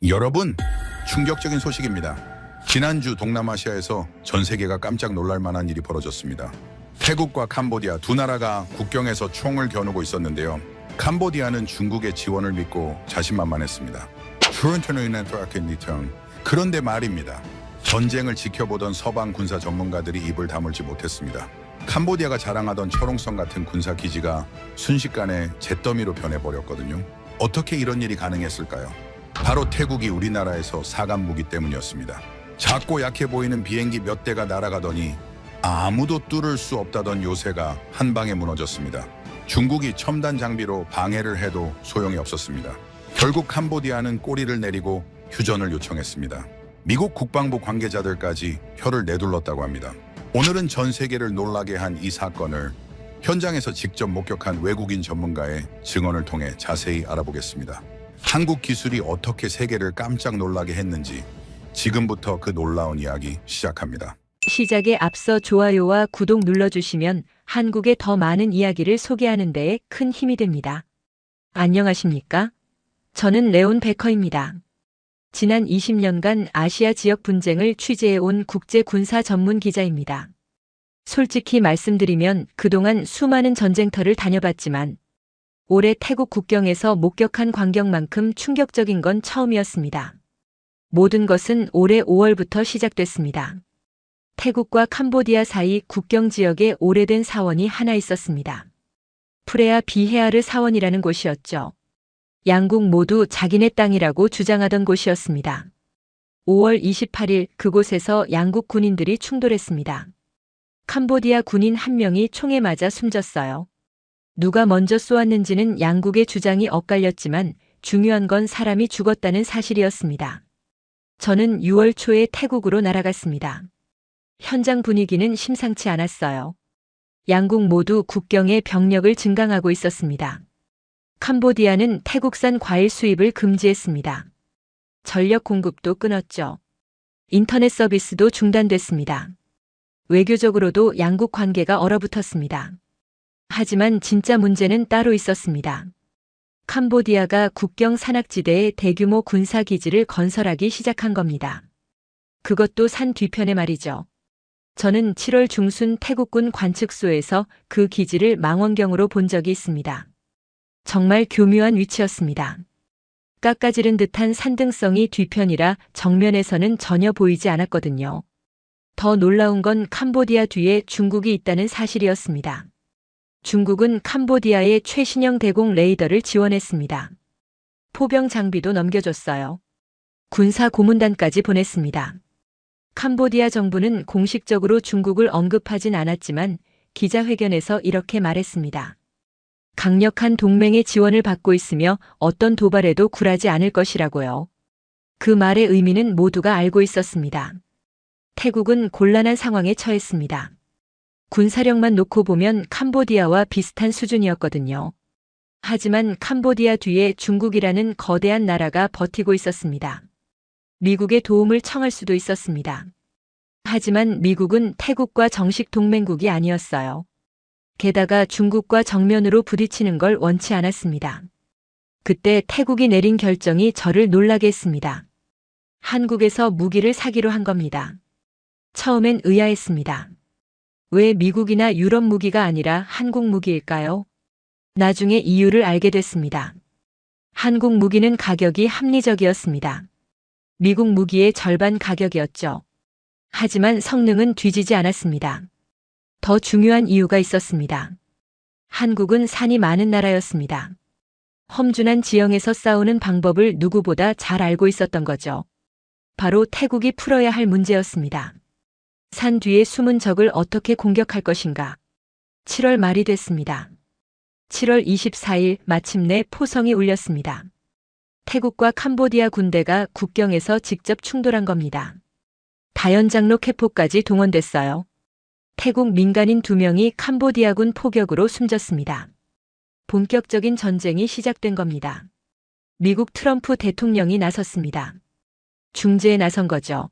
여러분, 충격적인 소식입니다. 지난주 동남아시아에서 전 세계가 깜짝 놀랄 만한 일이 벌어졌습니다. 태국과 캄보디아 두 나라가 국경에서 총을 겨누고 있었는데요. 캄보디아는 중국의 지원을 믿고 자신만만했습니다. 그런데 말입니다. 전쟁을 지켜보던 서방 군사 전문가들이 입을 다물지 못했습니다. 캄보디아가 자랑하던 철옹성 같은 군사 기지가 순식간에 잿더미로 변해버렸거든요. 어떻게 이런 일이 가능했을까요? 바로 태국이 우리나라에서 사간 무기 때문이었습니다. 작고 약해 보이는 비행기 몇 대가 날아가더니 아무도 뚫을 수 없다던 요새가 한 방에 무너졌습니다. 중국이 첨단 장비로 방해를 해도 소용이 없었습니다. 결국 캄보디아는 꼬리를 내리고 휴전을 요청했습니다. 미국 국방부 관계자들까지 혀를 내둘렀다고 합니다. 오늘은 전 세계를 놀라게 한 이 사건을 현장에서 직접 목격한 외국인 전문가의 증언을 통해 자세히 알아보겠습니다. 한국 기술이 어떻게 세계를 깜짝 놀라게 했는지 지금부터 그 놀라운 이야기 시작합니다. 시작에 앞서 좋아요와 구독 눌러주시면 한국의 더 많은 이야기를 소개하는 데에 큰 힘이 됩니다. 안녕하십니까? 저는 레온 베커입니다. 지난 20년간 아시아 지역 분쟁을 취재해온 국제 군사 전문 기자입니다. 솔직히 말씀드리면 그동안 수많은 전쟁터를 다녀봤지만 올해 태국 국경에서 목격한 광경만큼 충격적인 건 처음이었습니다. 모든 것은 올해 5월부터 시작됐습니다. 태국과 캄보디아 사이 국경 지역에 오래된 사원이 하나 있었습니다. 프레아 비헤아르 사원이라는 곳이었죠. 양국 모두 자기네 땅이라고 주장하던 곳이었습니다. 5월 28일 그곳에서 양국 군인들이 충돌했습니다. 캄보디아 군인 한 명이 총에 맞아 숨졌어요. 누가 먼저 쏘았는지는 양국의 주장이 엇갈렸지만 중요한 건 사람이 죽었다는 사실이었습니다. 저는 6월 초에 태국으로 날아갔습니다. 현장 분위기는 심상치 않았어요. 양국 모두 국경에 병력을 증강하고 있었습니다. 캄보디아는 태국산 과일 수입을 금지했습니다. 전력 공급도 끊었죠. 인터넷 서비스도 중단됐습니다. 외교적으로도 양국 관계가 얼어붙었습니다. 하지만 진짜 문제는 따로 있었습니다. 캄보디아가 국경 산악지대에 대규모 군사기지를 건설하기 시작한 겁니다. 그것도 산 뒤편에 말이죠. 저는 7월 중순 태국군 관측소에서 그 기지를 망원경으로 본 적이 있습니다. 정말 교묘한 위치였습니다. 깎아지른 듯한 산등성이 뒤편이라 정면에서는 전혀 보이지 않았거든요. 더 놀라운 건 캄보디아 뒤에 중국이 있다는 사실이었습니다. 중국은 캄보디아의 최신형 대공 레이더를 지원했습니다. 포병 장비도 넘겨줬어요. 군사 고문단까지 보냈습니다. 캄보디아 정부는 공식적으로 중국을 언급하진 않았지만 기자회견에서 이렇게 말했습니다. 강력한 동맹의 지원을 받고 있으며 어떤 도발에도 굴하지 않을 것이라고요. 그 말의 의미는 모두가 알고 있었습니다. 태국은 곤란한 상황에 처했습니다. 군사력만 놓고 보면 캄보디아와 비슷한 수준이었거든요. 하지만 캄보디아 뒤에 중국이라는 거대한 나라가 버티고 있었습니다. 미국의 도움을 청할 수도 있었습니다. 하지만 미국은 태국과 정식 동맹국이 아니었어요. 게다가 중국과 정면으로 부딪히는 걸 원치 않았습니다. 그때 태국이 내린 결정이 저를 놀라게 했습니다. 한국에서 무기를 사기로 한 겁니다. 처음엔 의아했습니다. 왜 미국이나 유럽 무기가 아니라 한국 무기일까요? 나중에 이유를 알게 됐습니다. 한국 무기는 가격이 합리적이었습니다. 미국 무기의 절반 가격이었죠. 하지만 성능은 뒤지지 않았습니다. 더 중요한 이유가 있었습니다. 한국은 산이 많은 나라였습니다. 험준한 지형에서 싸우는 방법을 누구보다 잘 알고 있었던 거죠. 바로 태국이 풀어야 할 문제였습니다. 산 뒤에 숨은 적을 어떻게 공격할 것인가. 7월 말이 됐습니다. 7월 24일 마침내 포성이 울렸습니다. 태국과 캄보디아 군대가 국경에서 직접 충돌한 겁니다. 다연장로 캐포까지 동원됐어요. 태국 민간인 2명이 캄보디아군 포격으로 숨졌습니다. 본격적인 전쟁이 시작된 겁니다. 미국 트럼프 대통령이 나섰습니다. 중재에 나선 거죠.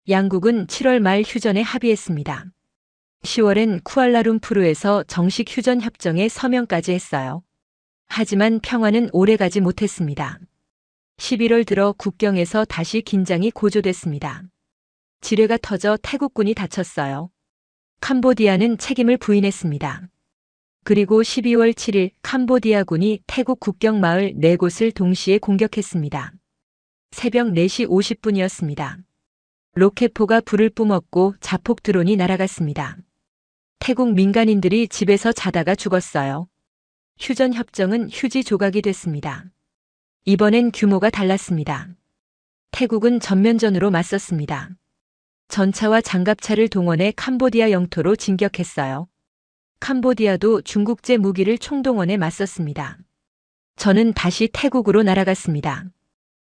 양국은 7월 말 휴전에 합의했습니다. 10월엔 쿠알라룸푸르에서 정식 휴전 협정에 서명까지 했어요. 하지만 평화는 오래가지 못했습니다. 11월 들어 국경에서 다시 긴장이 고조됐습니다. 지뢰가 터져 태국군이 다쳤어요. 캄보디아는 책임을 부인했습니다. 그리고 12월 7일 캄보디아군이 태국 국경 마을 4곳을 동시에 공격했습니다. 새벽 4시 50분이었습니다. 로켓포가 불을 뿜었고 자폭 드론이 날아갔습니다. 태국 민간인들이 집에서 자다가 죽었어요. 휴전 협정은 휴지 조각이 됐습니다. 이번엔 규모가 달랐습니다. 태국은 전면전으로 맞섰습니다. 전차와 장갑차를 동원해 캄보디아 영토로 진격했어요. 캄보디아도 중국제 무기를 총동원해 맞섰습니다. 저는 다시 태국으로 날아갔습니다.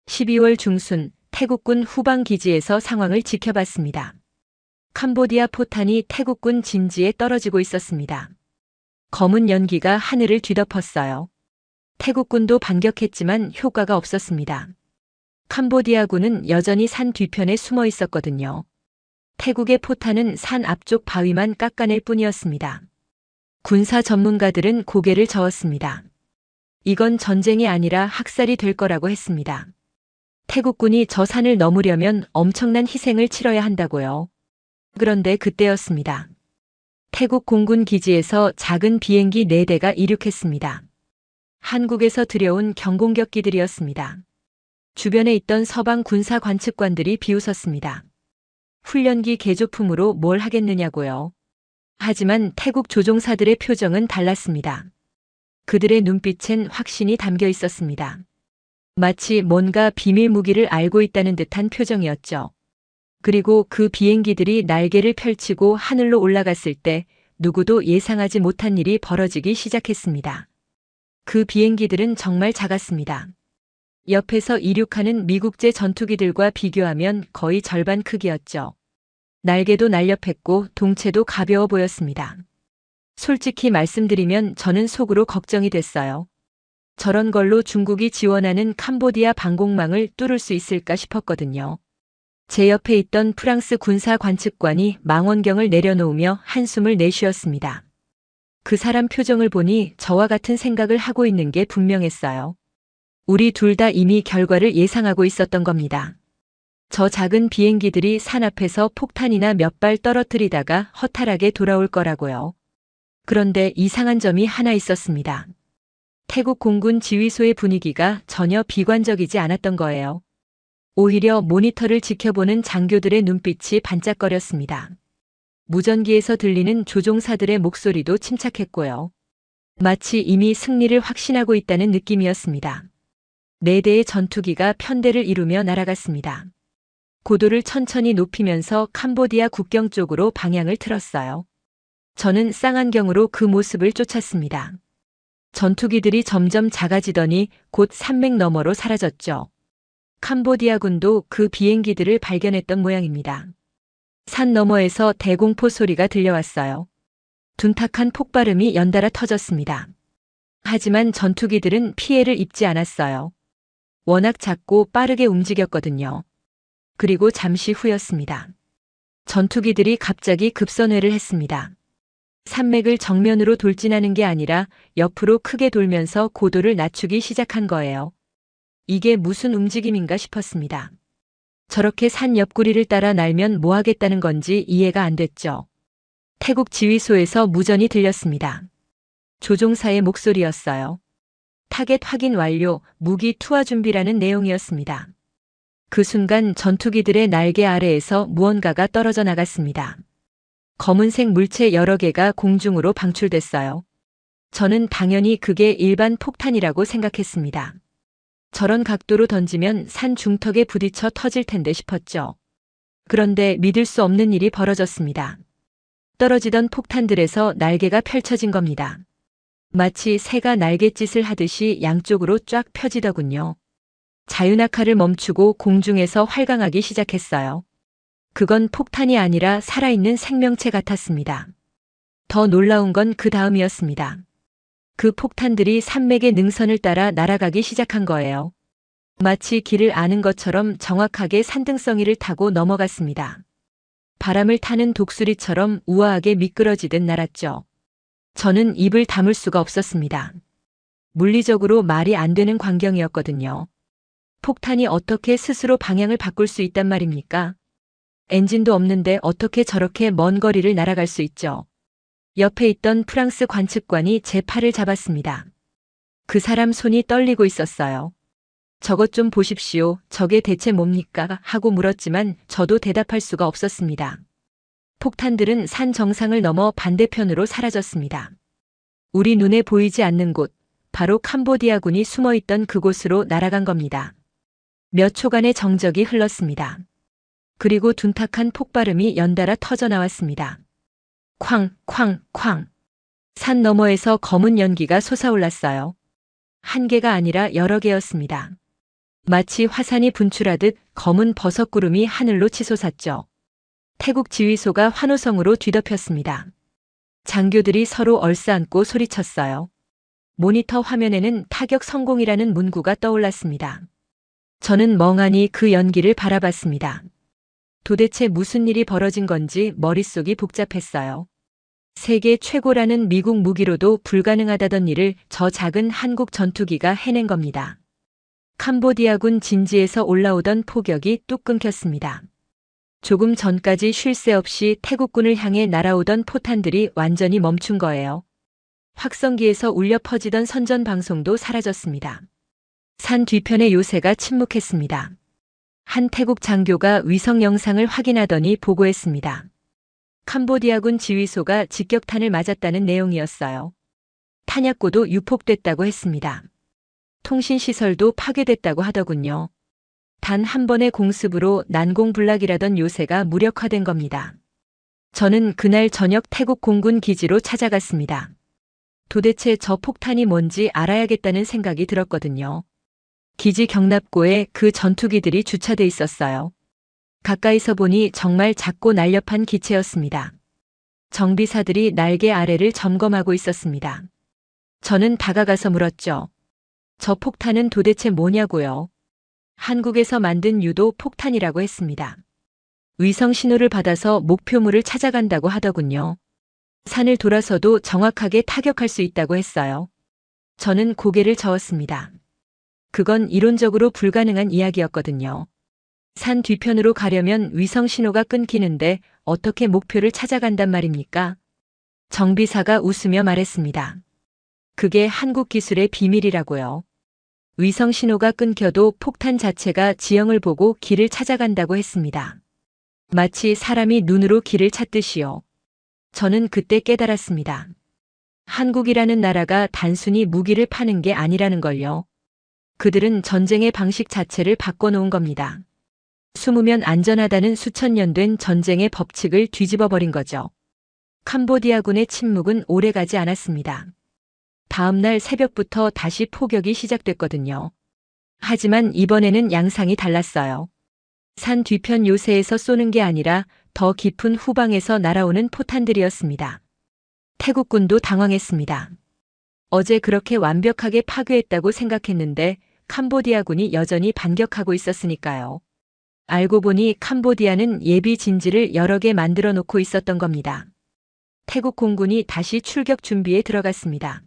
12월 중순 태국군 후방기지에서 상황을 지켜봤습니다. 캄보디아 포탄이 태국군 진지에 떨어지고 있었습니다. 검은 연기가 하늘을 뒤덮었어요. 태국군도 반격했지만 효과가 없었습니다. 캄보디아군은 여전히 산 뒤편에 숨어 있었거든요. 태국의 포탄은 산 앞쪽 바위만 깎아낼 뿐이었습니다. 군사 전문가들은 고개를 저었습니다. 이건 전쟁이 아니라 학살이 될 거라고 했습니다. 태국군이 저 산을 넘으려면 엄청난 희생을 치러야 한다고요. 그런데 그때였습니다. 태국 공군 기지에서 작은 비행기 4대가 이륙했습니다. 한국에서 들여온 경공격기들이었습니다. 주변에 있던 서방 군사 관측관들이 비웃었습니다. 훈련기 개조품으로 뭘 하겠느냐고요. 하지만 태국 조종사들의 표정은 달랐습니다. 그들의 눈빛엔 확신이 담겨 있었습니다. 마치 뭔가 비밀 무기를 알고 있다는 듯한 표정이었죠. 그리고 그 비행기들이 날개를 펼치고 하늘로 올라갔을 때 누구도 예상하지 못한 일이 벌어지기 시작했습니다. 그 비행기들은 정말 작았습니다. 옆에서 이륙하는 미국제 전투기들과 비교하면 거의 절반 크기였죠. 날개도 날렵했고 동체도 가벼워 보였습니다. 솔직히 말씀드리면 저는 속으로 걱정이 됐어요. 저런 걸로 중국이 지원하는 캄보디아 방공망을 뚫을 수 있을까 싶었거든요. 제 옆에 있던 프랑스 군사 관측관이 망원경을 내려놓으며 한숨을 내쉬었습니다. 그 사람 표정을 보니 저와 같은 생각을 하고 있는 게 분명했어요. 우리 둘 다 이미 결과를 예상하고 있었던 겁니다. 저 작은 비행기들이 산 앞에서 폭탄이나 몇 발 떨어뜨리다가 허탈하게 돌아올 거라고요. 그런데 이상한 점이 하나 있었습니다. 태국 공군 지휘소의 분위기가 전혀 비관적이지 않았던 거예요. 오히려 모니터를 지켜보는 장교들의 눈빛이 반짝거렸습니다. 무전기에서 들리는 조종사들의 목소리도 침착했고요. 마치 이미 승리를 확신하고 있다는 느낌이었습니다. 4대의 전투기가 편대를 이루며 날아갔습니다. 고도를 천천히 높이면서 캄보디아 국경 쪽으로 방향을 틀었어요. 저는 쌍안경으로 그 모습을 쫓았습니다. 전투기들이 점점 작아지더니 곧 산맥 너머로 사라졌죠. 캄보디아군도 그 비행기들을 발견했던 모양입니다. 산 너머에서 대공포 소리가 들려왔어요. 둔탁한 폭발음이 연달아 터졌습니다. 하지만 전투기들은 피해를 입지 않았어요. 워낙 작고 빠르게 움직였거든요. 그리고 잠시 후였습니다. 전투기들이 갑자기 급선회를 했습니다. 산맥을 정면으로 돌진하는 게 아니라 옆으로 크게 돌면서 고도를 낮추기 시작한 거예요. 이게 무슨 움직임인가 싶었습니다. 저렇게 산 옆구리를 따라 날면 뭐 하겠다는 건지 이해가 안 됐죠. 태국 지휘소에서 무전이 들렸습니다. 조종사의 목소리였어요. 타겟 확인 완료, 무기 투하 준비라는 내용이었습니다. 그 순간 전투기들의 날개 아래에서 무언가가 떨어져 나갔습니다. 검은색 물체 여러 개가 공중으로 방출됐어요. 저는 당연히 그게 일반 폭탄이라고 생각했습니다. 저런 각도로 던지면 산 중턱에 부딪혀 터질 텐데 싶었죠. 그런데 믿을 수 없는 일이 벌어졌습니다. 떨어지던 폭탄들에서 날개가 펼쳐진 겁니다. 마치 새가 날갯짓을 하듯이 양쪽으로 쫙 펴지더군요. 자유낙하를 멈추고 공중에서 활강하기 시작했어요. 그건 폭탄이 아니라 살아있는 생명체 같았습니다. 더 놀라운 건 그 다음이었습니다. 그 폭탄들이 산맥의 능선을 따라 날아가기 시작한 거예요. 마치 길을 아는 것처럼 정확하게 산등성이를 타고 넘어갔습니다. 바람을 타는 독수리처럼 우아하게 미끄러지듯 날았죠. 저는 입을 다물 수가 없었습니다. 물리적으로 말이 안 되는 광경이었거든요. 폭탄이 어떻게 스스로 방향을 바꿀 수 있단 말입니까? 엔진도 없는데 어떻게 저렇게 먼 거리를 날아갈 수 있죠? 옆에 있던 프랑스 관측관이 제 팔을 잡았습니다. 그 사람 손이 떨리고 있었어요. 저것 좀 보십시오. 저게 대체 뭡니까? 하고 물었지만 저도 대답할 수가 없었습니다. 폭탄들은 산 정상을 넘어 반대편으로 사라졌습니다. 우리 눈에 보이지 않는 곳, 바로 캄보디아군이 숨어있던 그곳으로 날아간 겁니다. 몇 초간의 정적이 흘렀습니다. 그리고 둔탁한 폭발음이 연달아 터져 나왔습니다. 쾅, 쾅, 쾅. 산 너머에서 검은 연기가 솟아올랐어요. 한 개가 아니라 여러 개였습니다. 마치 화산이 분출하듯 검은 버섯구름이 하늘로 치솟았죠. 태국 지휘소가 환호성으로 뒤덮였습니다. 장교들이 서로 얼싸안고 소리쳤어요. 모니터 화면에는 타격 성공이라는 문구가 떠올랐습니다. 저는 멍하니 그 연기를 바라봤습니다. 도대체 무슨 일이 벌어진 건지 머릿속이 복잡했어요. 세계 최고라는 미국 무기로도 불가능하다던 일을 저 작은 한국 전투기가 해낸 겁니다. 캄보디아군 진지에서 올라오던 포격이 뚝 끊겼습니다. 조금 전까지 쉴 새 없이 태국군을 향해 날아오던 포탄들이 완전히 멈춘 거예요. 확성기에서 울려 퍼지던 선전 방송도 사라졌습니다. 산 뒤편의 요새가 침묵했습니다. 한 태국 장교가 위성 영상을 확인하더니 보고했습니다. 캄보디아군 지휘소가 직격탄을 맞았다는 내용이었어요. 탄약고도 유폭됐다고 했습니다. 통신시설도 파괴됐다고 하더군요. 단 한 번의 공습으로 난공불락이라던 요새가 무력화된 겁니다. 저는 그날 저녁 태국 공군 기지로 찾아갔습니다. 도대체 저 폭탄이 뭔지 알아야겠다는 생각이 들었거든요. 기지 경납고에 그 전투기들이 주차돼 있었어요. 가까이서 보니 정말 작고 날렵한 기체였습니다. 정비사들이 날개 아래를 점검하고 있었습니다. 저는 다가가서 물었죠. 저 폭탄은 도대체 뭐냐고요? 한국에서 만든 유도 폭탄이라고 했습니다. 위성 신호를 받아서 목표물을 찾아간다고 하더군요. 산을 돌아서도 정확하게 타격할 수 있다고 했어요. 저는 고개를 저었습니다. 그건 이론적으로 불가능한 이야기였거든요. 산 뒤편으로 가려면 위성 신호가 끊기는데 어떻게 목표를 찾아간단 말입니까? 정비사가 웃으며 말했습니다. 그게 한국 기술의 비밀이라고요. 위성 신호가 끊겨도 폭탄 자체가 지형을 보고 길을 찾아간다고 했습니다. 마치 사람이 눈으로 길을 찾듯이요. 저는 그때 깨달았습니다. 한국이라는 나라가 단순히 무기를 파는 게 아니라는 걸요. 그들은 전쟁의 방식 자체를 바꿔놓은 겁니다. 숨으면 안전하다는 수천 년 된 전쟁의 법칙을 뒤집어 버린 거죠. 캄보디아군의 침묵은 오래가지 않았습니다. 다음 날 새벽부터 다시 포격이 시작됐거든요. 하지만 이번에는 양상이 달랐어요. 산 뒤편 요새에서 쏘는 게 아니라 더 깊은 후방에서 날아오는 포탄들이었습니다. 태국군도 당황했습니다. 어제 그렇게 완벽하게 파괴했다고 생각했는데 캄보디아군이 여전히 반격하고 있었으니까요. 알고 보니 캄보디아는 예비 진지를 여러 개 만들어 놓고 있었던 겁니다. 태국 공군이 다시 출격 준비에 들어갔습니다.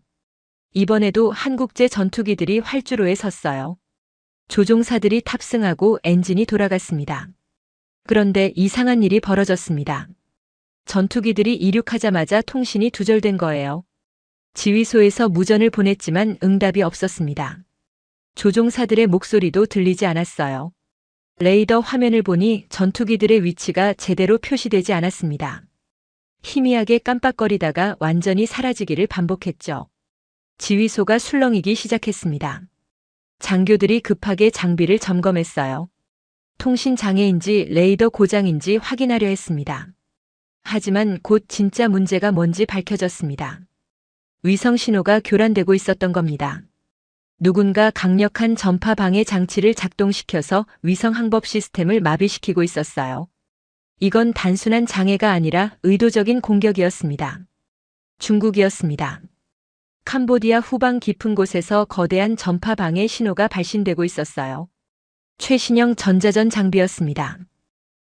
이번에도 한국제 전투기들이 활주로에 섰어요. 조종사들이 탑승하고 엔진이 돌아갔습니다. 그런데 이상한 일이 벌어졌습니다. 전투기들이 이륙하자마자 통신이 두절된 거예요. 지휘소에서 무전을 보냈지만 응답이 없었습니다. 조종사들의 목소리도 들리지 않았어요. 레이더 화면을 보니 전투기들의 위치가 제대로 표시되지 않았습니다. 희미하게 깜빡거리다가 완전히 사라지기를 반복했죠. 지휘소가 술렁이기 시작했습니다. 장교들이 급하게 장비를 점검했어요. 통신 장애인지 레이더 고장인지 확인하려 했습니다. 하지만 곧 진짜 문제가 뭔지 밝혀졌습니다. 위성 신호가 교란되고 있었던 겁니다. 누군가 강력한 전파 방해 장치를 작동시켜서 위성 항법 시스템을 마비시키고 있었어요. 이건 단순한 장애가 아니라 의도적인 공격이었습니다. 중국이었습니다. 캄보디아 후방 깊은 곳에서 거대한 전파 방해 신호가 발신되고 있었어요. 최신형 전자전 장비였습니다.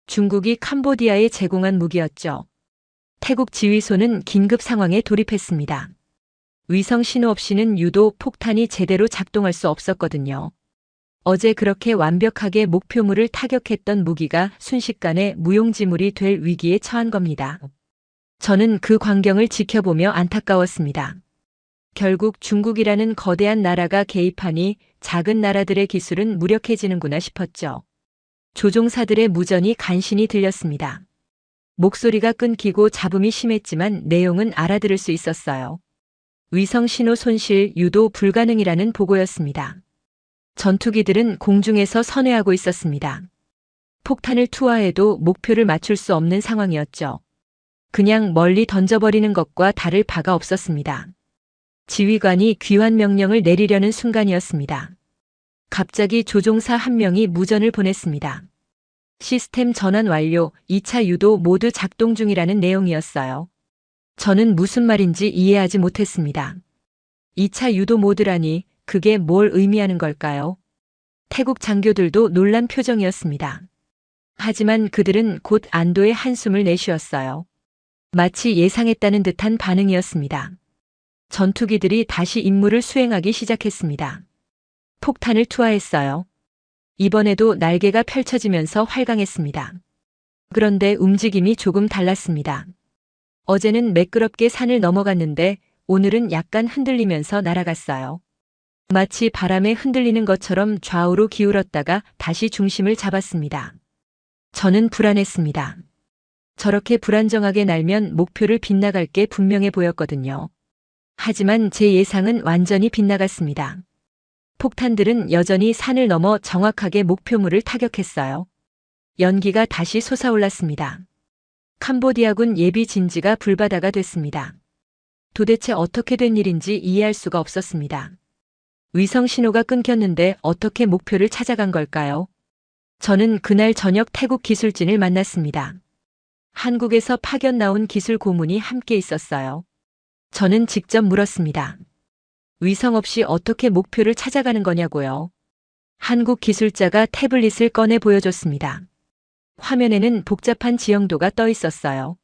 중국이 캄보디아에 제공한 무기였죠. 태국 지휘소는 긴급 상황에 돌입했습니다. 위성 신호 없이는 유도 폭탄이 제대로 작동할 수 없었거든요. 어제 그렇게 완벽하게 목표물을 타격했던 무기가 순식간에 무용지물이 될 위기에 처한 겁니다. 저는 그 광경을 지켜보며 안타까웠습니다. 결국 중국이라는 거대한 나라가 개입하니 작은 나라들의 기술은 무력해지는구나 싶었죠. 조종사들의 무전이 간신히 들렸습니다. 목소리가 끊기고 잡음이 심했지만 내용은 알아들을 수 있었어요. 위성 신호 손실 유도 불가능이라는 보고였습니다. 전투기들은 공중에서 선회하고 있었습니다. 폭탄을 투하해도 목표를 맞출 수 없는 상황이었죠. 그냥 멀리 던져버리는 것과 다를 바가 없었습니다. 지휘관이 귀환 명령을 내리려는 순간이었습니다. 갑자기 조종사 한 명이 무전을 보냈습니다. 시스템 전환 완료, 2차 유도 모두 작동 중이라는 내용이었어요. 저는 무슨 말인지 이해하지 못했습니다. 2차 유도 모드라니 그게 뭘 의미하는 걸까요? 태국 장교들도 놀란 표정이었습니다. 하지만 그들은 곧 안도의 한숨을 내쉬었어요. 마치 예상했다는 듯한 반응이었습니다. 전투기들이 다시 임무를 수행하기 시작했습니다. 폭탄을 투하했어요. 이번에도 날개가 펼쳐지면서 활강했습니다. 그런데 움직임이 조금 달랐습니다. 어제는 매끄럽게 산을 넘어갔는데 오늘은 약간 흔들리면서 날아갔어요. 마치 바람에 흔들리는 것처럼 좌우로 기울었다가 다시 중심을 잡았습니다. 저는 불안했습니다. 저렇게 불안정하게 날면 목표를 빗나갈 게 분명해 보였거든요. 하지만 제 예상은 완전히 빗나갔습니다. 폭탄들은 여전히 산을 넘어 정확하게 목표물을 타격했어요. 연기가 다시 솟아올랐습니다. 캄보디아군 예비 진지가 불바다가 됐습니다. 도대체 어떻게 된 일인지 이해할 수가 없었습니다. 위성 신호가 끊겼는데 어떻게 목표를 찾아간 걸까요? 저는 그날 저녁 태국 기술진을 만났습니다. 한국에서 파견 나온 기술 고문이 함께 있었어요. 저는 직접 물었습니다. 위성 없이 어떻게 목표를 찾아가는 거냐고요. 한국 기술자가 태블릿을 꺼내 보여줬습니다. 화면에는 복잡한 지형도가 떠 있었어요.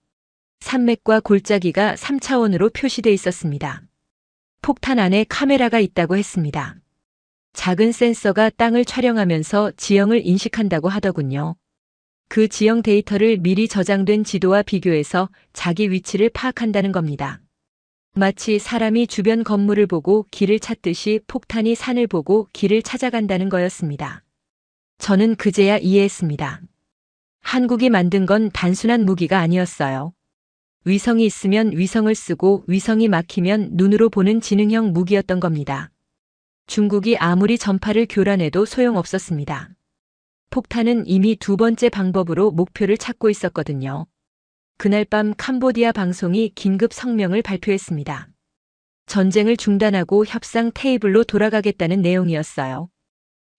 산맥과 골짜기가 3차원으로 표시돼 있었습니다. 폭탄 안에 카메라가 있다고 했습니다. 작은 센서가 땅을 촬영하면서 지형을 인식한다고 하더군요. 그 지형 데이터를 미리 저장된 지도와 비교해서 자기 위치를 파악한다는 겁니다. 마치 사람이 주변 건물을 보고 길을 찾듯이 폭탄이 산을 보고 길을 찾아간다는 거였습니다. 저는 그제야 이해했습니다. 한국이 만든 건 단순한 무기가 아니었어요. 위성이 있으면 위성을 쓰고 위성이 막히면 눈으로 보는 지능형 무기였던 겁니다. 중국이 아무리 전파를 교란해도 소용없었습니다. 폭탄은 이미 두 번째 방법으로 목표를 찾고 있었거든요. 그날 밤 캄보디아 방송이 긴급 성명을 발표했습니다. 전쟁을 중단하고 협상 테이블로 돌아가겠다는 내용이었어요.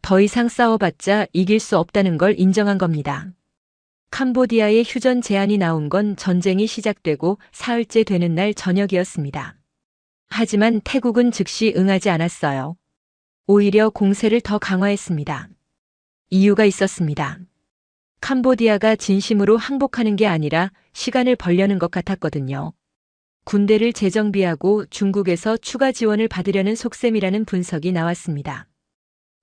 더 이상 싸워봤자 이길 수 없다는 걸 인정한 겁니다. 캄보디아의 휴전 제안이 나온 건 전쟁이 시작되고 사흘째 되는 날 저녁이었습니다. 하지만 태국은 즉시 응하지 않았어요. 오히려 공세를 더 강화했습니다. 이유가 있었습니다. 캄보디아가 진심으로 항복하는 게 아니라 시간을 벌려는 것 같았거든요. 군대를 재정비하고 중국에서 추가 지원을 받으려는 속셈이라는 분석이 나왔습니다.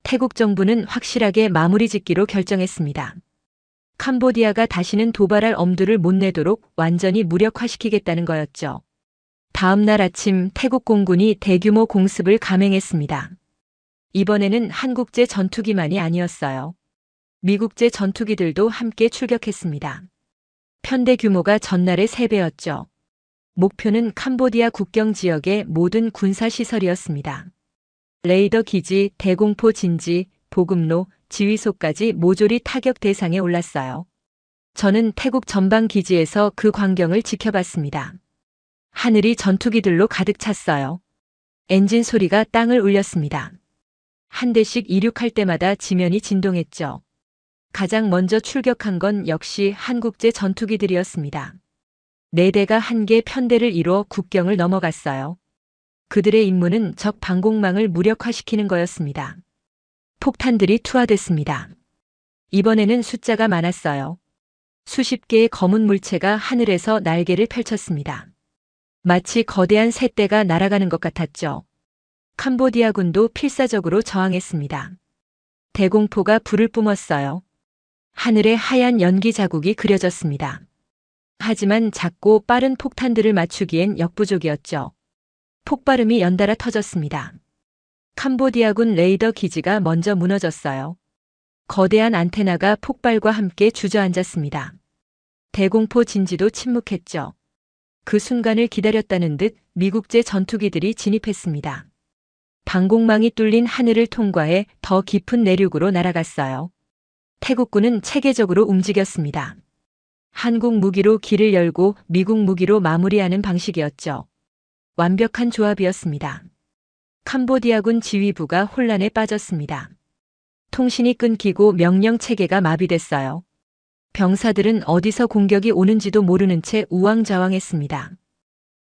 태국 정부는 확실하게 마무리 짓기로 결정했습니다. 캄보디아가 다시는 도발할 엄두를 못 내도록 완전히 무력화시키겠다는 거였죠. 다음 날 아침 태국 공군이 대규모 공습을 감행했습니다. 이번에는 한국제 전투기만이 아니었어요. 미국제 전투기들도 함께 출격했습니다. 편대 규모가 전날의 3배였죠. 목표는 캄보디아 국경 지역의 모든 군사시설이었습니다. 레이더 기지, 대공포 진지, 보급로, 지휘소까지 모조리 타격 대상에 올랐어요. 저는 태국 전방 기지에서 그 광경을 지켜봤습니다. 하늘이 전투기들로 가득 찼어요. 엔진 소리가 땅을 울렸습니다. 한 대씩 이륙할 때마다 지면이 진동했죠. 가장 먼저 출격한 건 역시 한국제 전투기들이었습니다. 4대가 한 개 편대를 이루어 국경을 넘어갔어요. 그들의 임무는 적 방공망을 무력화시키는 거였습니다. 폭탄들이 투하됐습니다. 이번에는 숫자가 많았어요. 수십 개의 검은 물체가 하늘에서 날개를 펼쳤습니다. 마치 거대한 새떼가 날아가는 것 같았죠. 캄보디아 군도 필사적으로 저항했습니다. 대공포가 불을 뿜었어요. 하늘에 하얀 연기 자국이 그려졌습니다. 하지만 작고 빠른 폭탄들을 맞추기엔 역부족이었죠. 폭발음이 연달아 터졌습니다. 캄보디아군 레이더 기지가 먼저 무너졌어요. 거대한 안테나가 폭발과 함께 주저앉았습니다. 대공포 진지도 침묵했죠. 그 순간을 기다렸다는 듯 미국제 전투기들이 진입했습니다. 방공망이 뚫린 하늘을 통과해 더 깊은 내륙으로 날아갔어요. 태국군은 체계적으로 움직였습니다. 한국 무기로 길을 열고 미국 무기로 마무리하는 방식이었죠. 완벽한 조합이었습니다. 캄보디아군 지휘부가 혼란에 빠졌습니다. 통신이 끊기고 명령 체계가 마비됐어요. 병사들은 어디서 공격이 오는지도 모르는 채 우왕좌왕했습니다.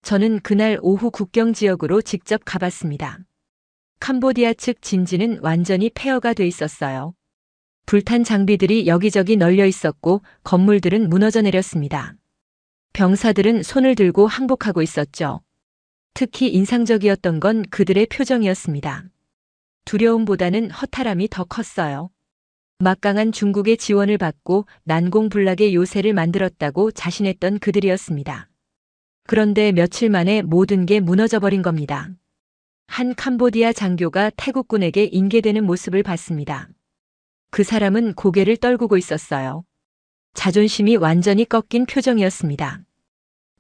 저는 그날 오후 국경 지역으로 직접 가봤습니다. 캄보디아 측 진지는 완전히 폐허가 돼 있었어요. 불탄 장비들이 여기저기 널려 있었고 건물들은 무너져 내렸습니다. 병사들은 손을 들고 항복하고 있었죠. 특히 인상적이었던 건 그들의 표정이었습니다. 두려움보다는 허탈함이 더 컸어요. 막강한 중국의 지원을 받고 난공불락의 요새를 만들었다고 자신했던 그들이었습니다. 그런데 며칠 만에 모든 게 무너져버린 겁니다. 한 캄보디아 장교가 태국군에게 인계되는 모습을 봤습니다. 그 사람은 고개를 떨구고 있었어요. 자존심이 완전히 꺾인 표정이었습니다.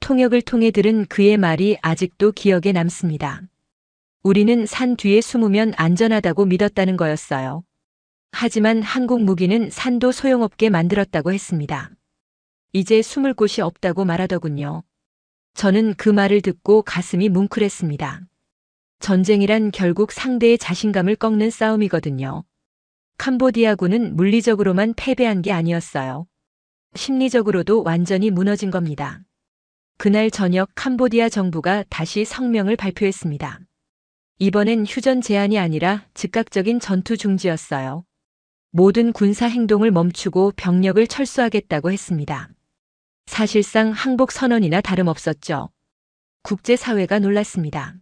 통역을 통해 들은 그의 말이 아직도 기억에 남습니다. 우리는 산 뒤에 숨으면 안전하다고 믿었다는 거였어요. 하지만 한국 무기는 산도 소용없게 만들었다고 했습니다. 이제 숨을 곳이 없다고 말하더군요. 저는 그 말을 듣고 가슴이 뭉클했습니다. 전쟁이란 결국 상대의 자신감을 꺾는 싸움이거든요. 캄보디아군은 물리적으로만 패배한 게 아니었어요. 심리적으로도 완전히 무너진 겁니다. 그날 저녁 캄보디아 정부가 다시 성명을 발표했습니다. 이번엔 휴전 제한이 아니라 즉각적인 전투 중지였어요. 모든 군사 행동을 멈추고 병력을 철수하겠다고 했습니다. 사실상 항복 선언이나 다름없었죠. 국제사회가 놀랐습니다.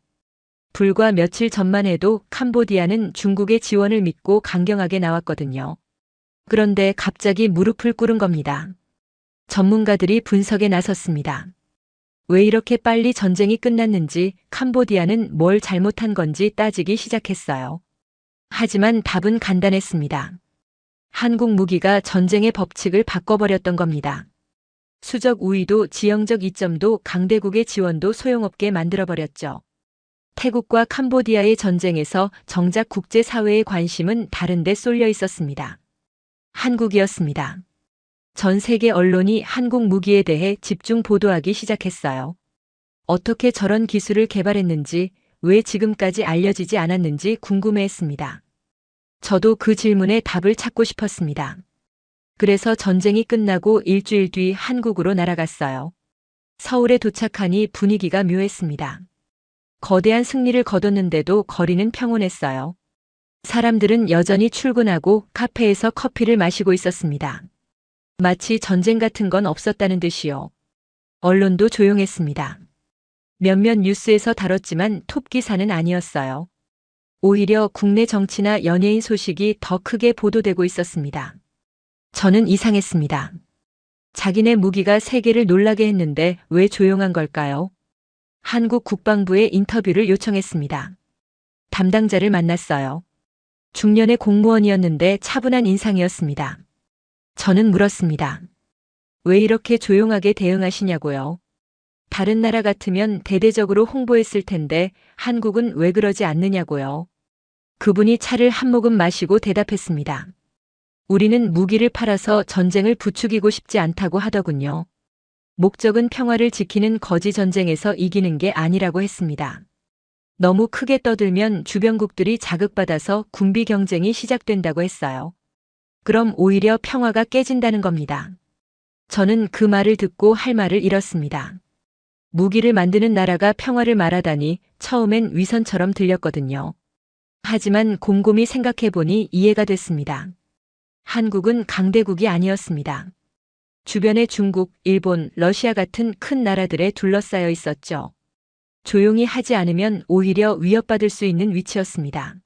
불과 며칠 전만 해도 캄보디아는 중국의 지원을 믿고 강경하게 나왔거든요. 그런데 갑자기 무릎을 꿇은 겁니다. 전문가들이 분석에 나섰습니다. 왜 이렇게 빨리 전쟁이 끝났는지, 캄보디아는 뭘 잘못한 건지 따지기 시작했어요. 하지만 답은 간단했습니다. 한국 무기가 전쟁의 법칙을 바꿔버렸던 겁니다. 수적 우위도 지형적 이점도 강대국의 지원도 소용없게 만들어버렸죠. 태국과 캄보디아의 전쟁에서 정작 국제사회의 관심은 다른 데 쏠려 있었습니다. 한국이었습니다. 전 세계 언론이 한국 무기에 대해 집중 보도하기 시작했어요. 어떻게 저런 기술을 개발했는지, 왜 지금까지 알려지지 않았는지 궁금해했습니다. 저도 그 질문에 답을 찾고 싶었습니다. 그래서 전쟁이 끝나고 일주일 뒤 한국으로 날아갔어요. 서울에 도착하니 분위기가 묘했습니다. 거대한 승리를 거뒀는데도 거리는 평온했어요. 사람들은 여전히 출근하고 카페에서 커피를 마시고 있었습니다. 마치 전쟁 같은 건 없었다는 듯이요. 언론도 조용했습니다. 몇몇 뉴스에서 다뤘지만 톱 기사는 아니었어요. 오히려 국내 정치나 연예인 소식이 더 크게 보도되고 있었습니다. 저는 이상했습니다. 자기네 무기가 세계를 놀라게 했는데 왜 조용한 걸까요? 한국 국방부에 인터뷰를 요청했습니다. 담당자를 만났어요. 중년의 공무원이었는데 차분한 인상이었습니다. 저는 물었습니다. 왜 이렇게 조용하게 대응하시냐고요? 다른 나라 같으면 대대적으로 홍보했을 텐데 한국은 왜 그러지 않느냐고요? 그분이 차를 한 모금 마시고 대답했습니다. 우리는 무기를 팔아서 전쟁을 부추기고 싶지 않다고 하더군요. 목적은 평화를 지키는 거지 전쟁에서 이기는 게 아니라고 했습니다. 너무 크게 떠들면 주변국들이 자극받아서 군비 경쟁이 시작된다고 했어요. 그럼 오히려 평화가 깨진다는 겁니다. 저는 그 말을 듣고 할 말을 잃었습니다. 무기를 만드는 나라가 평화를 말하다니 처음엔 위선처럼 들렸거든요. 하지만 곰곰이 생각해보니 이해가 됐습니다. 한국은 강대국이 아니었습니다. 주변에 중국, 일본, 러시아 같은 큰 나라들에 둘러싸여 있었죠. 조용히 하지 않으면 오히려 위협받을 수 있는 위치였습니다.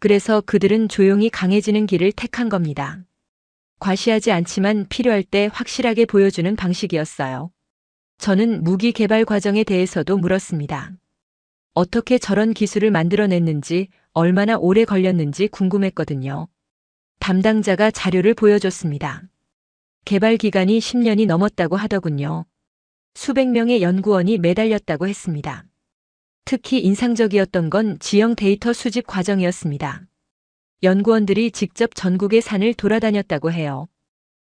그래서 그들은 조용히 강해지는 길을 택한 겁니다. 과시하지 않지만 필요할 때 확실하게 보여주는 방식이었어요. 저는 무기 개발 과정에 대해서도 물었습니다. 어떻게 저런 기술을 만들어냈는지, 얼마나 오래 걸렸는지 궁금했거든요. 담당자가 자료를 보여줬습니다. 개발 기간이 10년이 넘었다고 하더군요. 수백 명의 연구원이 매달렸다고 했습니다. 특히 인상적이었던 건 지형 데이터 수집 과정이었습니다. 연구원들이 직접 전국의 산을 돌아다녔다고 해요.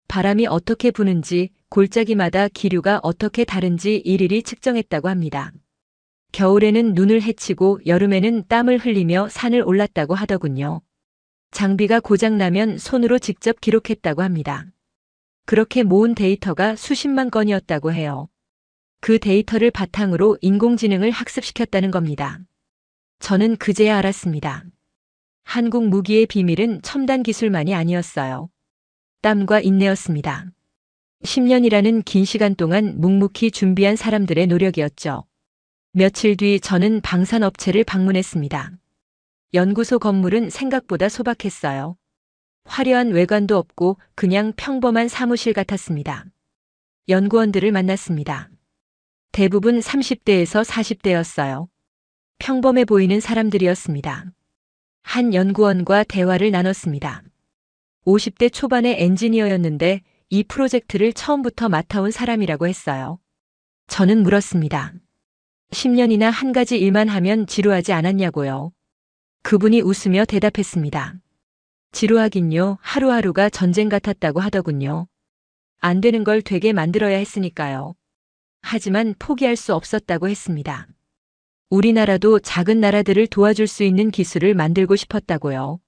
바람이 어떻게 부는지, 골짜기마다 기류가 어떻게 다른지 일일이 측정했다고 합니다. 겨울에는 눈을 헤치고 여름에는 땀을 흘리며 산을 올랐다고 하더군요. 장비가 고장나면 손으로 직접 기록했다고 합니다. 그렇게 모은 데이터가 수십만 건이었다고 해요. 그 데이터를 바탕으로 인공지능을 학습시켰다는 겁니다. 저는 그제야 알았습니다. 한국 무기의 비밀은 첨단 기술만이 아니었어요. 땀과 인내였습니다. 10년이라는 긴 시간 동안 묵묵히 준비한 사람들의 노력이었죠. 며칠 뒤 저는 방산업체를 방문했습니다. 연구소 건물은 생각보다 소박했어요. 화려한 외관도 없고 그냥 평범한 사무실 같았습니다. 연구원들을 만났습니다. 대부분 30대에서 40대였어요. 평범해 보이는 사람들이었습니다. 한 연구원과 대화를 나눴습니다. 50대 초반의 엔지니어였는데 이 프로젝트를 처음부터 맡아온 사람이라고 했어요. 저는 물었습니다. 10년이나 한 가지 일만 하면 지루하지 않았냐고요. 그분이 웃으며 대답했습니다. 지루하긴요. 하루하루가 전쟁 같았다고 하더군요. 안 되는 걸 되게 만들어야 했으니까요. 하지만 포기할 수 없었다고 했습니다. 우리나라도 작은 나라들을 도와줄 수 있는 기술을 만들고 싶었다고요.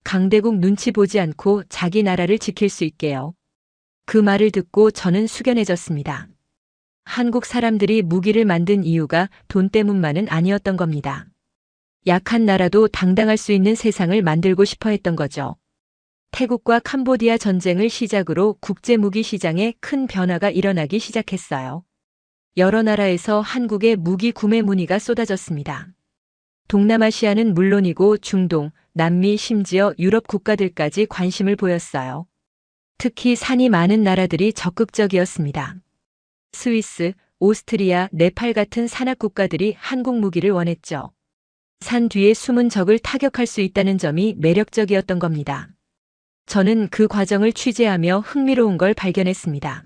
강대국 눈치 보지 않고 자기 나라를 지킬 수 있게요. 그 말을 듣고 저는 숙연해졌습니다. 한국 사람들이 무기를 만든 이유가 돈 때문만은 아니었던 겁니다. 약한 나라도 당당할 수 있는 세상을 만들고 싶어 했던 거죠. 태국과 캄보디아 전쟁을 시작으로 국제 무기 시장에 큰 변화가 일어나기 시작했어요. 여러 나라에서 한국의 무기 구매 문의가 쏟아졌습니다. 동남아시아는 물론이고 중동, 남미 심지어 유럽 국가들까지 관심을 보였어요. 특히 산이 많은 나라들이 적극적이었습니다. 스위스, 오스트리아, 네팔 같은 산악 국가들이 한국 무기를 원했죠. 산 뒤에 숨은 적을 타격할 수 있다는 점이 매력적이었던 겁니다. 저는 그 과정을 취재하며 흥미로운 걸 발견했습니다.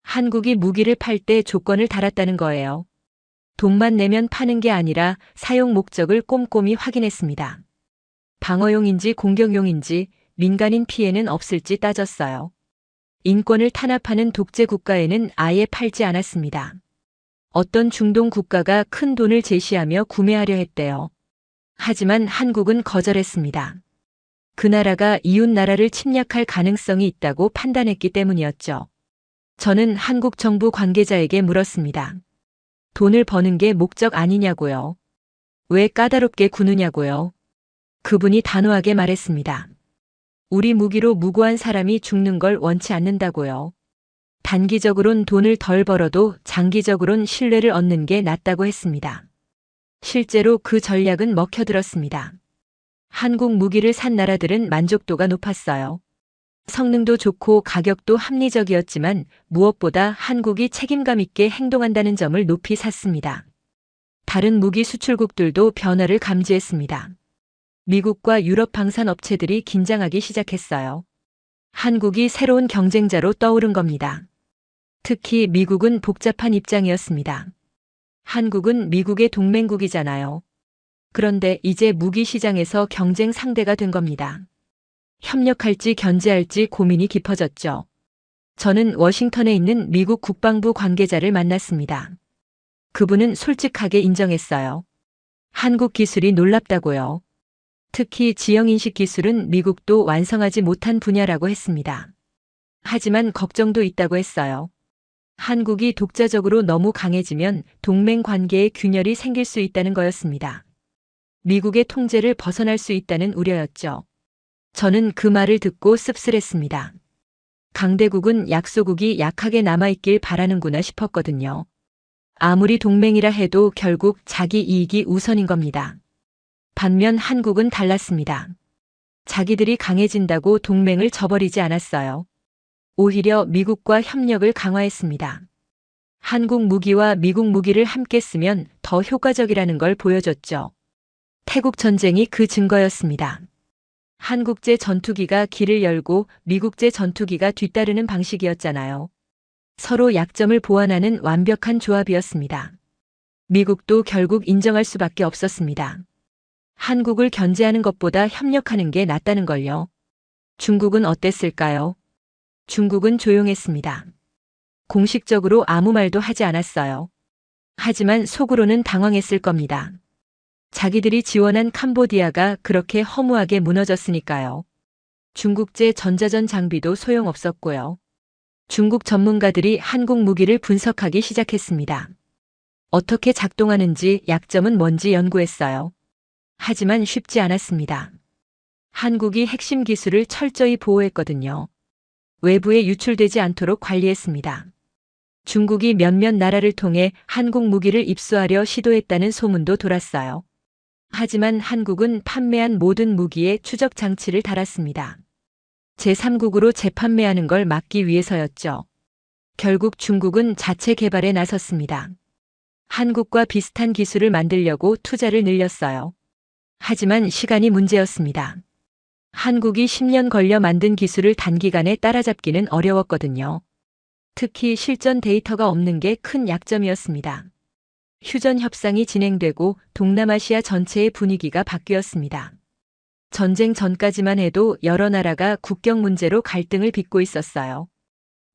한국이 무기를 팔 때 조건을 달았다는 거예요. 돈만 내면 파는 게 아니라 사용 목적을 꼼꼼히 확인했습니다. 방어용인지 공격용인지 민간인 피해는 없을지 따졌어요. 인권을 탄압하는 독재 국가에는 아예 팔지 않았습니다. 어떤 중동 국가가 큰 돈을 제시하며 구매하려 했대요. 하지만 한국은 거절했습니다. 그 나라가 이웃 나라를 침략할 가능성이 있다고 판단했기 때문이었죠. 저는 한국 정부 관계자에게 물었습니다. 돈을 버는 게 목적 아니냐고요. 왜 까다롭게 구느냐고요. 그분이 단호하게 말했습니다. 우리 무기로 무고한 사람이 죽는 걸 원치 않는다고요. 단기적으론 돈을 덜 벌어도 장기적으론 신뢰를 얻는 게 낫다고 했습니다. 실제로 그 전략은 먹혀들었습니다. 한국 무기를 산 나라들은 만족도가 높았어요. 성능도 좋고 가격도 합리적이었지만 무엇보다 한국이 책임감 있게 행동한다는 점을 높이 샀습니다. 다른 무기 수출국들도 변화를 감지했습니다. 미국과 유럽 방산 업체들이 긴장하기 시작했어요. 한국이 새로운 경쟁자로 떠오른 겁니다. 특히 미국은 복잡한 입장이었습니다. 한국은 미국의 동맹국이잖아요. 그런데 이제 무기 시장에서 경쟁 상대가 된 겁니다. 협력할지 견제할지 고민이 깊어졌죠. 저는 워싱턴에 있는 미국 국방부 관계자를 만났습니다. 그분은 솔직하게 인정했어요. 한국 기술이 놀랍다고요. 특히 지형인식 기술은 미국도 완성하지 못한 분야라고 했습니다. 하지만 걱정도 있다고 했어요. 한국이 독자적으로 너무 강해지면 동맹 관계에 균열이 생길 수 있다는 거였습니다. 미국의 통제를 벗어날 수 있다는 우려였죠. 저는 그 말을 듣고 씁쓸했습니다. 강대국은 약소국이 약하게 남아있길 바라는구나 싶었거든요. 아무리 동맹이라 해도 결국 자기 이익이 우선인 겁니다. 반면 한국은 달랐습니다. 자기들이 강해진다고 동맹을 저버리지 않았어요. 오히려 미국과 협력을 강화했습니다. 한국 무기와 미국 무기를 함께 쓰면 더 효과적이라는 걸 보여줬죠. 태국 전쟁이 그 증거였습니다. 한국제 전투기가 길을 열고 미국제 전투기가 뒤따르는 방식이었잖아요. 서로 약점을 보완하는 완벽한 조합이었습니다. 미국도 결국 인정할 수밖에 없었습니다. 한국을 견제하는 것보다 협력하는 게 낫다는 걸요. 중국은 어땠을까요? 중국은 조용했습니다. 공식적으로 아무 말도 하지 않았어요. 하지만 속으로는 당황했을 겁니다. 자기들이 지원한 캄보디아가 그렇게 허무하게 무너졌으니까요. 중국제 전자전 장비도 소용없었고요. 중국 전문가들이 한국 무기를 분석하기 시작했습니다. 어떻게 작동하는지, 약점은 뭔지 연구했어요. 하지만 쉽지 않았습니다. 한국이 핵심 기술을 철저히 보호했거든요. 외부에 유출되지 않도록 관리했습니다. 중국이 몇몇 나라를 통해 한국 무기를 입수하려 시도했다는 소문도 돌았어요. 하지만 한국은 판매한 모든 무기에 추적 장치를 달았습니다. 제3국으로 재판매하는 걸 막기 위해서였죠. 결국 중국은 자체 개발에 나섰습니다. 한국과 비슷한 기술을 만들려고 투자를 늘렸어요. 하지만 시간이 문제였습니다. 한국이 10년 걸려 만든 기술을 단기간에 따라잡기는 어려웠거든요. 특히 실전 데이터가 없는 게 큰 약점이었습니다. 휴전 협상이 진행되고 동남아시아 전체의 분위기가 바뀌었습니다. 전쟁 전까지만 해도 여러 나라가 국경 문제로 갈등을 빚고 있었어요.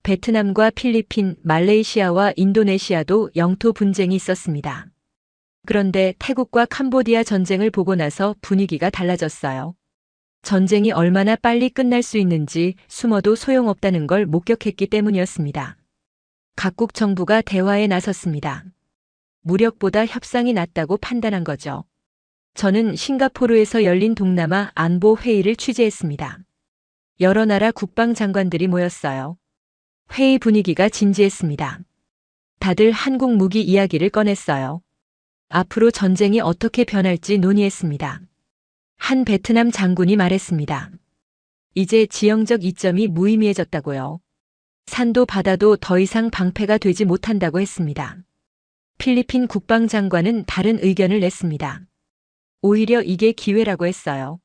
베트남과 필리핀, 말레이시아와 인도네시아도 영토 분쟁이 있었습니다. 그런데 태국과 캄보디아 전쟁을 보고 나서 분위기가 달라졌어요. 전쟁이 얼마나 빨리 끝날 수 있는지 숨어도 소용없다는 걸 목격했기 때문이었습니다. 각국 정부가 대화에 나섰습니다. 무력보다 협상이 낫다고 판단한 거죠. 저는 싱가포르에서 열린 동남아 안보 회의를 취재했습니다. 여러 나라 국방장관들이 모였어요. 회의 분위기가 진지했습니다. 다들 한국 무기 이야기를 꺼냈어요. 앞으로 전쟁이 어떻게 변할지 논의했습니다. 한 베트남 장군이 말했습니다. 이제 지형적 이점이 무의미해졌다고요. 산도 바다도 더 이상 방패가 되지 못한다고 했습니다. 필리핀 국방장관은 다른 의견을 냈습니다. 오히려 이게 기회라고 했어요.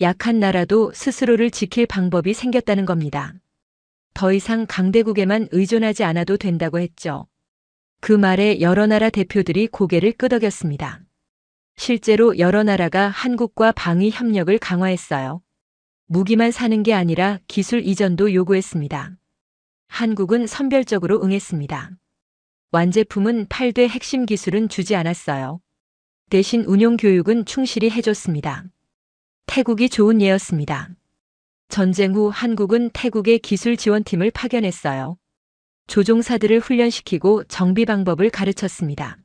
약한 나라도 스스로를 지킬 방법이 생겼다는 겁니다. 더 이상 강대국에만 의존하지 않아도 된다고 했죠. 그 말에 여러 나라 대표들이 고개를 끄덕였습니다. 실제로 여러 나라가 한국과 방위 협력을 강화했어요. 무기만 사는 게 아니라 기술 이전도 요구했습니다. 한국은 선별적으로 응했습니다. 완제품은 팔되 핵심 기술은 주지 않았어요. 대신 운용 교육은 충실히 해줬습니다. 태국이 좋은 예였습니다. 전쟁 후 한국은 태국의 기술 지원팀을 파견했어요. 조종사들을 훈련시키고 정비 방법을 가르쳤습니다.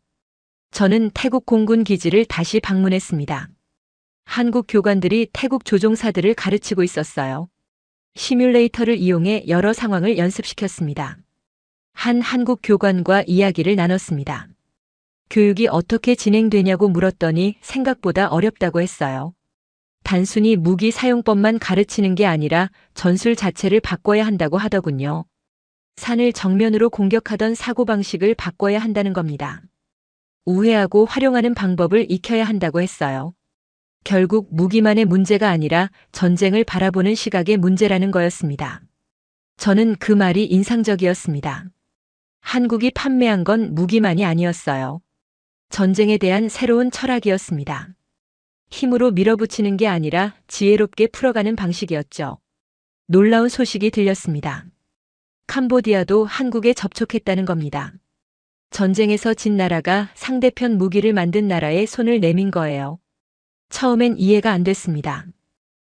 저는 태국 공군 기지를 다시 방문했습니다. 한국 교관들이 태국 조종사들을 가르치고 있었어요. 시뮬레이터를 이용해 여러 상황을 연습시켰습니다. 한 한국 교관과 이야기를 나눴습니다. 교육이 어떻게 진행되냐고 물었더니 생각보다 어렵다고 했어요. 단순히 무기 사용법만 가르치는 게 아니라 전술 자체를 바꿔야 한다고 하더군요. 산을 정면으로 공격하던 사고방식을 바꿔야 한다는 겁니다. 우회하고 활용하는 방법을 익혀야 한다고 했어요. 결국 무기만의 문제가 아니라 전쟁을 바라보는 시각의 문제라는 거였습니다. 저는 그 말이 인상적이었습니다. 한국이 판매한 건 무기만이 아니었어요. 전쟁에 대한 새로운 철학이었습니다. 힘으로 밀어붙이는 게 아니라 지혜롭게 풀어가는 방식이었죠. 놀라운 소식이 들렸습니다. 캄보디아도 한국에 접촉했다는 겁니다. 전쟁에서 진 나라가 상대편 무기를 만든 나라에 손을 내민 거예요. 처음엔 이해가 안 됐습니다.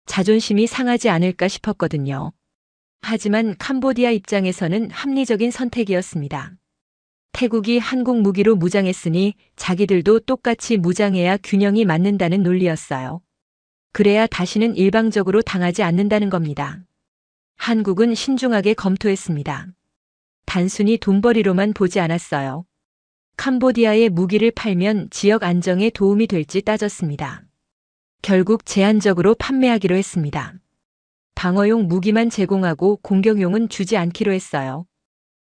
자존심이 상하지 않을까 싶었거든요. 하지만 캄보디아 입장에서는 합리적인 선택이었습니다. 태국이 한국 무기로 무장했으니 자기들도 똑같이 무장해야 균형이 맞는다는 논리였어요. 그래야 다시는 일방적으로 당하지 않는다는 겁니다. 한국은 신중하게 검토했습니다. 단순히 돈벌이로만 보지 않았어요. 캄보디아에 무기를 팔면 지역 안정에 도움이 될지 따졌습니다. 결국 제한적으로 판매하기로 했습니다. 방어용 무기만 제공하고 공격용은 주지 않기로 했어요.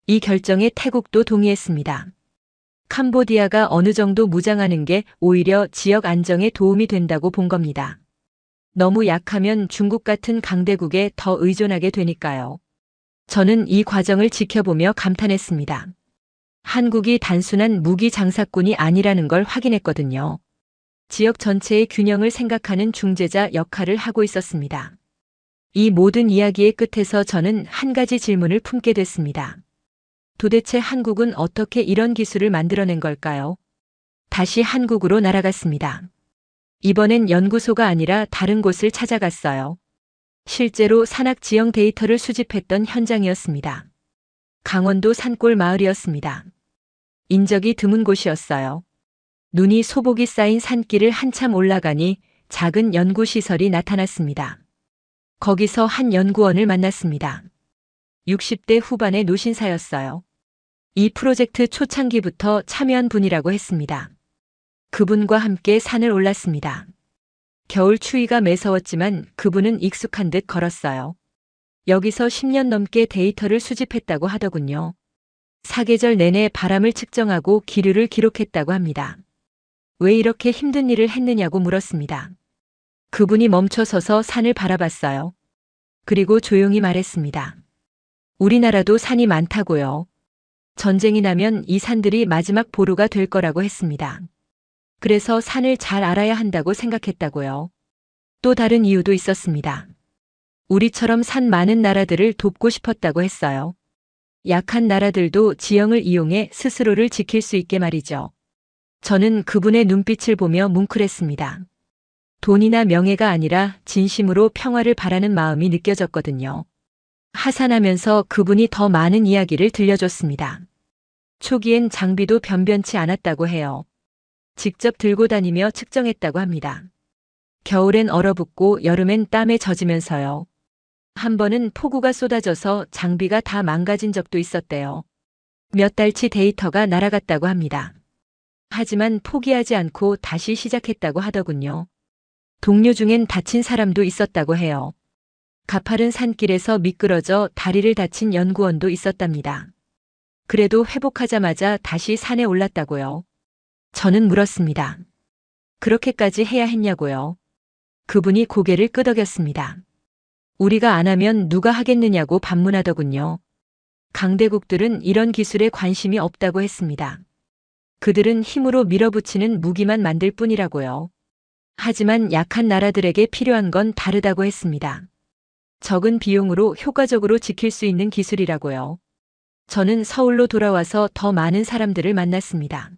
이 결정에 태국도 동의했습니다. 캄보디아가 어느 정도 무장하는 게 오히려 지역 안정에 도움이 된다고 본 겁니다. 너무 약하면 중국 같은 강대국에 더 의존하게 되니까요. 저는 이 과정을 지켜보며 감탄했습니다. 한국이 단순한 무기 장사꾼이 아니라는 걸 확인했거든요. 지역 전체의 균형을 생각하는 중재자 역할을 하고 있었습니다. 이 모든 이야기의 끝에서 저는 한 가지 질문을 품게 됐습니다. 도대체 한국은 어떻게 이런 기술을 만들어낸 걸까요? 다시 한국으로 날아갔습니다. 이번엔 연구소가 아니라 다른 곳을 찾아갔어요. 실제로 산악 지형 데이터를 수집했던 현장이었습니다. 강원도 산골 마을이었습니다. 인적이 드문 곳이었어요. 눈이 소복이 쌓인 산길을 한참 올라가니 작은 연구시설이 나타났습니다. 거기서 한 연구원을 만났습니다. 60대 후반의 노신사였어요. 이 프로젝트 초창기부터 참여한 분이라고 했습니다. 그분과 함께 산을 올랐습니다. 겨울 추위가 매서웠지만 그분은 익숙한 듯 걸었어요. 여기서 10년 넘게 데이터를 수집했다고 하더군요. 사계절 내내 바람을 측정하고 기류를 기록했다고 합니다. 왜 이렇게 힘든 일을 했느냐고 물었습니다. 그분이 멈춰서서 산을 바라봤어요. 그리고 조용히 말했습니다. 우리나라도 산이 많다고요. 전쟁이 나면 이 산들이 마지막 보루가 될 거라고 했습니다. 그래서 산을 잘 알아야 한다고 생각했다고요. 또 다른 이유도 있었습니다. 우리처럼 산 많은 나라들을 돕고 싶었다고 했어요. 약한 나라들도 지형을 이용해 스스로를 지킬 수 있게 말이죠. 저는 그분의 눈빛을 보며 뭉클했습니다. 돈이나 명예가 아니라 진심으로 평화를 바라는 마음이 느껴졌거든요. 하산하면서 그분이 더 많은 이야기를 들려줬습니다. 초기엔 장비도 변변치 않았다고 해요. 직접 들고 다니며 측정했다고 합니다. 겨울엔 얼어붙고 여름엔 땀에 젖으면서요. 한 번은 폭우가 쏟아져서 장비가 다 망가진 적도 있었대요. 몇 달치 데이터가 날아갔다고 합니다. 하지만 포기하지 않고 다시 시작했다고 하더군요. 동료 중엔 다친 사람도 있었다고 해요. 가파른 산길에서 미끄러져 다리를 다친 연구원도 있었답니다. 그래도 회복하자마자 다시 산에 올랐다고요. 저는 물었습니다. 그렇게까지 해야 했냐고요. 그분이 고개를 끄덕였습니다. 우리가 안 하면 누가 하겠느냐고 반문하더군요. 강대국들은 이런 기술에 관심이 없다고 했습니다. 그들은 힘으로 밀어붙이는 무기만 만들 뿐이라고요. 하지만 약한 나라들에게 필요한 건 다르다고 했습니다. 적은 비용으로 효과적으로 지킬 수 있는 기술이라고요. 저는 서울로 돌아와서 더 많은 사람들을 만났습니다.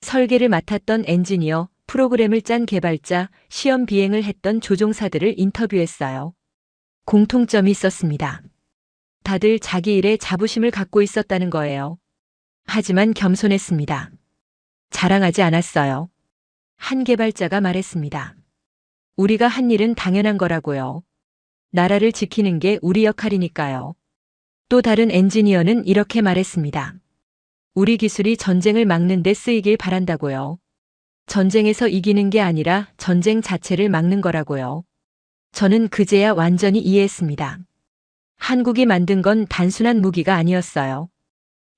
설계를 맡았던 엔지니어, 프로그램을 짠 개발자, 시험 비행을 했던 조종사들을 인터뷰했어요. 공통점이 있었습니다. 다들 자기 일에 자부심을 갖고 있었다는 거예요. 하지만 겸손했습니다. 자랑하지 않았어요. 한 개발자가 말했습니다. 우리가 한 일은 당연한 거라고요. 나라를 지키는 게 우리 역할이니까요. 또 다른 엔지니어는 이렇게 말했습니다. 우리 기술이 전쟁을 막는 데 쓰이길 바란다고요. 전쟁에서 이기는 게 아니라 전쟁 자체를 막는 거라고요. 저는 그제야 완전히 이해했습니다. 한국이 만든 건 단순한 무기가 아니었어요.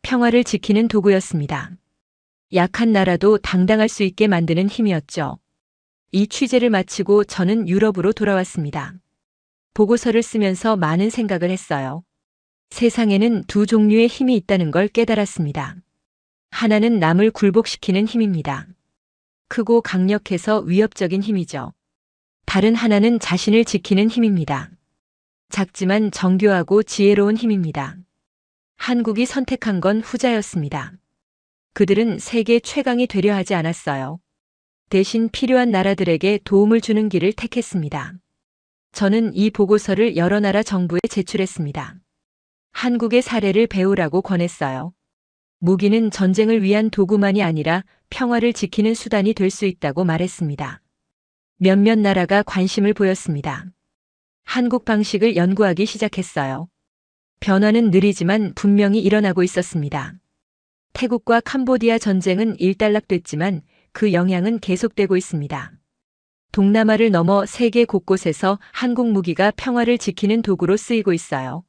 평화를 지키는 도구였습니다. 약한 나라도 당당할 수 있게 만드는 힘이었죠. 이 취재를 마치고 저는 유럽으로 돌아왔습니다. 보고서를 쓰면서 많은 생각을 했어요. 세상에는 두 종류의 힘이 있다는 걸 깨달았습니다. 하나는 남을 굴복시키는 힘입니다. 크고 강력해서 위협적인 힘이죠. 다른 하나는 자신을 지키는 힘입니다. 작지만 정교하고 지혜로운 힘입니다. 한국이 선택한 건 후자였습니다. 그들은 세계 최강이 되려 하지 않았어요. 대신 필요한 나라들에게 도움을 주는 길을 택했습니다. 저는 이 보고서를 여러 나라 정부에 제출했습니다. 한국의 사례를 배우라고 권했어요. 무기는 전쟁을 위한 도구만이 아니라 평화를 지키는 수단이 될 수 있다고 말했습니다. 몇몇 나라가 관심을 보였습니다. 한국 방식을 연구하기 시작했어요. 변화는 느리지만 분명히 일어나고 있었습니다. 태국과 캄보디아 전쟁은 일단락됐지만 그 영향은 계속되고 있습니다. 동남아를 넘어 세계 곳곳에서 한국 무기가 평화를 지키는 도구로 쓰이고 있어요.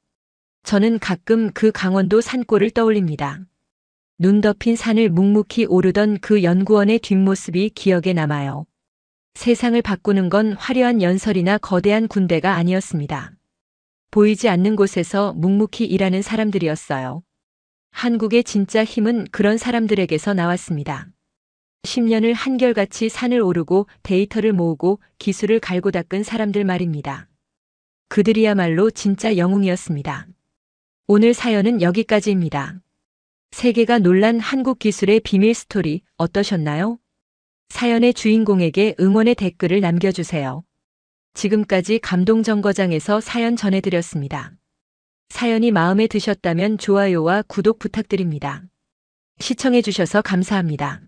저는 가끔 그 강원도 산골을 떠올립니다. 눈 덮인 산을 묵묵히 오르던 그 연구원의 뒷모습이 기억에 남아요. 세상을 바꾸는 건 화려한 연설이나 거대한 군대가 아니었습니다. 보이지 않는 곳에서 묵묵히 일하는 사람들이었어요. 한국의 진짜 힘은 그런 사람들에게서 나왔습니다. 10년을 한결같이 산을 오르고 데이터를 모으고 기술을 갈고 닦은 사람들 말입니다. 그들이야말로 진짜 영웅이었습니다. 오늘 사연은 여기까지입니다. 세계가 놀란 한국 기술의 비밀 스토리 어떠셨나요? 사연의 주인공에게 응원의 댓글을 남겨주세요. 지금까지 감동정거장에서 사연 전해드렸습니다. 사연이 마음에 드셨다면 좋아요와 구독 부탁드립니다. 시청해주셔서 감사합니다.